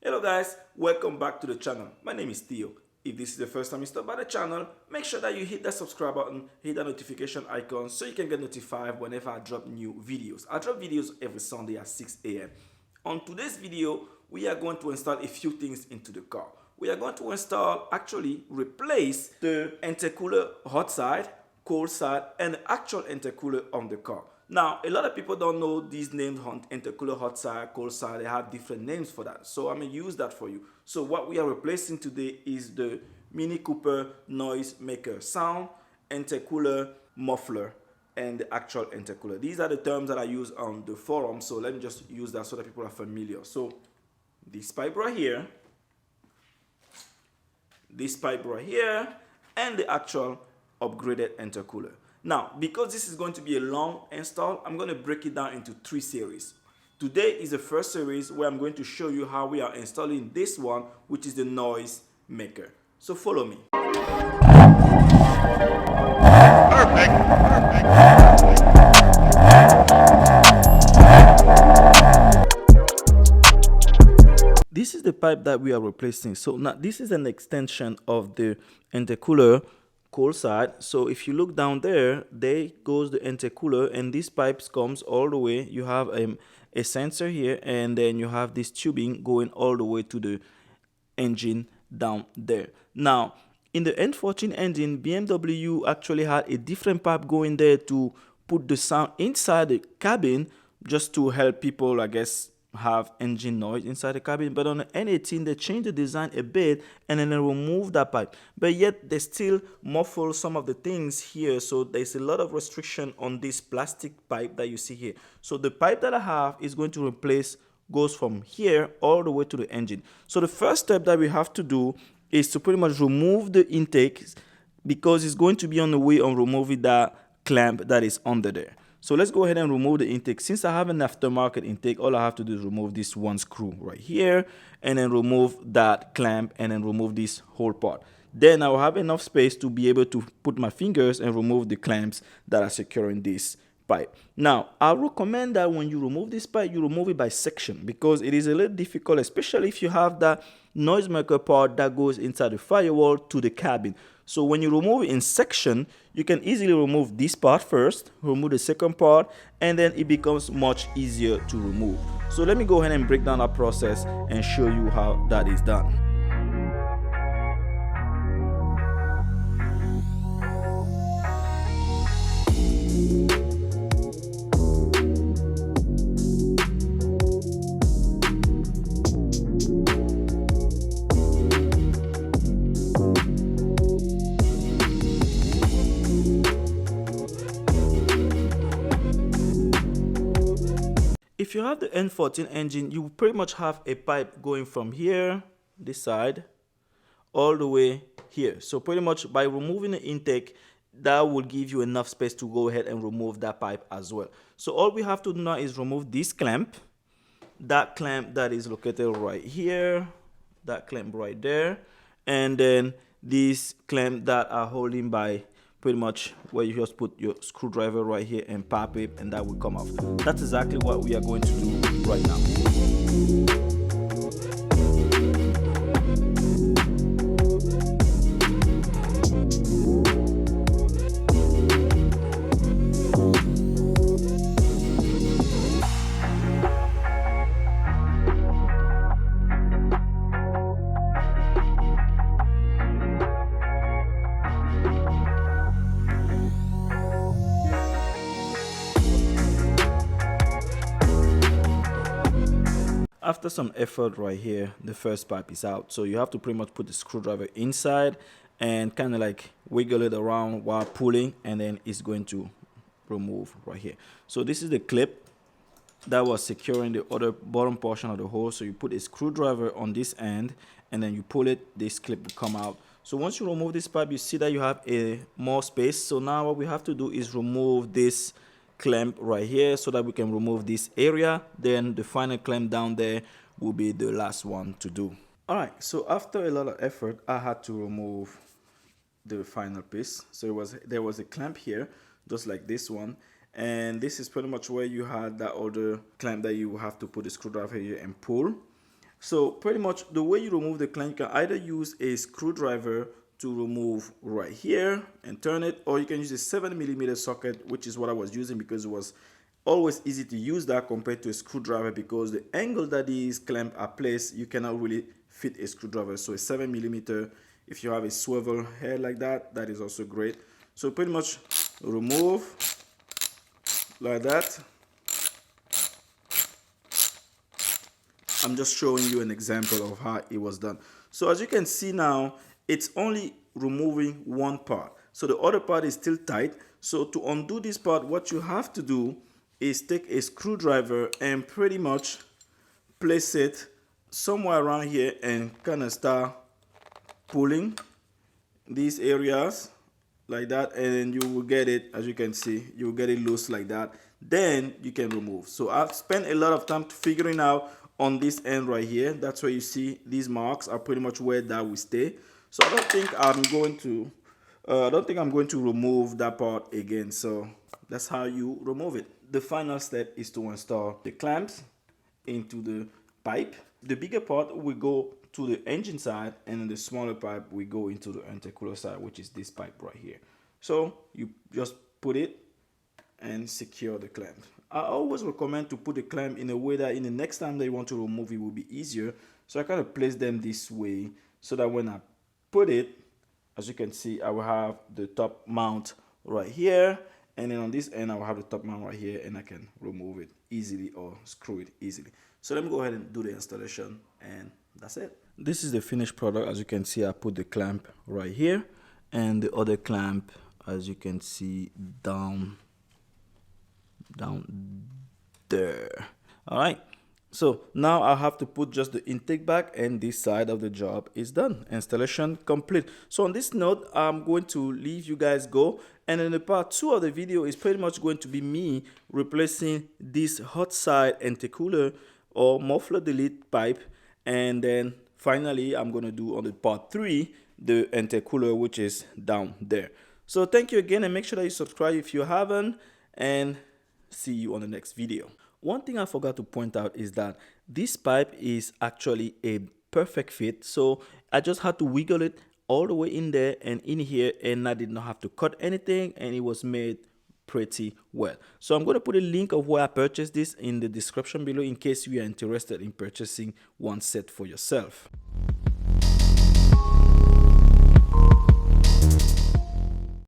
Hello guys, welcome back to the channel. My name is Theo. If this is the first time you stop by the channel, make sure that you hit that subscribe button, hit that notification icon so you can get notified whenever I drop new videos. I drop videos every Sunday at 6 a.m. On today's video, we are going to install a few things into the car. We are going to replace the intercooler hot side, cold side, and the actual intercooler on the car. Now, a lot of people don't know these names on intercooler hot side, cold side. They have different names for that. So I'm going to use that for you. So what we are replacing today is the Mini Cooper NoiseMaker sound, intercooler, muffler, and the actual intercooler. These are the terms that I use on the forum. So let me just use that so that people are familiar. So this pipe right here, and the actual upgraded intercooler. Now, because this is going to be a long install, I'm going to break it down into 3 series. Today is the first series where I'm going to show you how we are installing this one, which is the NoiseMaker. So follow me. Perfect. This is the pipe that we are replacing. So now this is an extension of the intercooler cold side. So if you look down there goes the intercooler, and this pipe comes all the way. You have a sensor here, and then you have this tubing going all the way to the engine down there. Now in the N14 engine, BMW actually had a different pipe going there to put the sound inside the cabin, just to help people, I guess, have engine noise inside the cabin. But on the N18 they changed the design a bit, and then they removed that pipe, but yet they still muffle some of the things here. So there's a lot of restriction on this plastic pipe that you see here. So the pipe that I have is going to goes from here all the way to the engine. So the first step that we have to do is to pretty much remove the intake, because it's going to be on the way on removing that clamp that is under there. So let's go ahead and remove the intake. Since I have an aftermarket intake, all I have to do is remove this one screw right here, and then remove that clamp, and then remove this whole part. Then I will have enough space to be able to put my fingers and remove the clamps that are securing this pipe. Now, I recommend that when you remove this pipe, you remove it by section, because it is a little difficult, especially if you have that NoiseMaker part that goes inside the firewall to the cabin. So when you remove it in section, you can easily remove this part first, remove the second part, and then it becomes much easier to remove. So let me go ahead and break down that process and show you how that is done. If you have the N14 engine, you pretty much have a pipe going from here, this side, all the way here. So pretty much by removing the intake, that will give you enough space to go ahead and remove that pipe as well. So all we have to do now is remove this clamp, that clamp that is located right here, that clamp right there, and then these clamp that are holding by pretty much where you just put your screwdriver right here and pop it, and that will come off. That's exactly what we are going to do right now. After some effort right here, the first pipe is out. So you have to pretty much put the screwdriver inside and kind of like wiggle it around while pulling, and then it's going to remove right here. So this is the clip that was securing the other bottom portion of the hole. So you put a screwdriver on this end, and then you pull it, this clip will come out. So once you remove this pipe, you see that you have more space. So now what we have to do is remove this clamp right here so that we can remove this area. Then the final clamp down there will be the last one to do. All right, so after a lot of effort, I had to remove the final piece. So there was a clamp here, just like this one, and this is pretty much where you had that other clamp that you have to put the screwdriver here and pull. So pretty much the way you remove the clamp, you can either use a screwdriver to remove right here and turn it, or you can use a 7mm socket, which is what I was using because it was always easy to use that compared to a screwdriver, because the angle that these clamps are placed, you cannot really fit a screwdriver. So a 7mm, if you have a swivel head like that, that is also great. So pretty much remove like that. I'm just showing you an example of how it was done. So as you can see now, it's only removing one part. So the other part is still tight. So to undo this part, what you have to do is take a screwdriver and pretty much place it somewhere around here and kind of start pulling these areas like that, and then you will get it, as you can see, you will get it loose like that. Then you can remove. So I've spent a lot of time figuring out on this end right here. That's where you see these marks are pretty much where that will stay. So I don't think I'm going to remove that part again. So that's how you remove it. The final step is to install the clamps into the pipe. The bigger part will go to the engine side, and then the smaller pipe will go into the intercooler side, which is this pipe right here. So you just put it and secure the clamp. I always recommend to put the clamp in a way that in the next time that you want to remove it will be easier. So I kind of place them this way so that when I put it, as you can see, I will have the top mount right here, and then on this end I will have the top mount right here, and I can remove it easily or screw it easily. So let me go ahead and do the installation, and that's it. This is the finished product. As you can see, I put the clamp right here, and the other clamp, as you can see, down there. All right, so now I have to put just the intake back, and this side of the job is done. Installation complete. So on this note, I'm going to leave you guys go, and in the part 2 of the video is pretty much going to be me replacing this hot side intercooler or muffler delete pipe, and then finally I'm going to do on the part 3 the intercooler, which is down there. So thank you again, and make sure that you subscribe if you haven't, and see you on the next video. One thing I forgot to point out is that this pipe is actually a perfect fit. So I just had to wiggle it all the way in there and in here, and I did not have to cut anything, and it was made pretty well. So I'm going to put a link of where I purchased this in the description below in case you are interested in purchasing one set for yourself.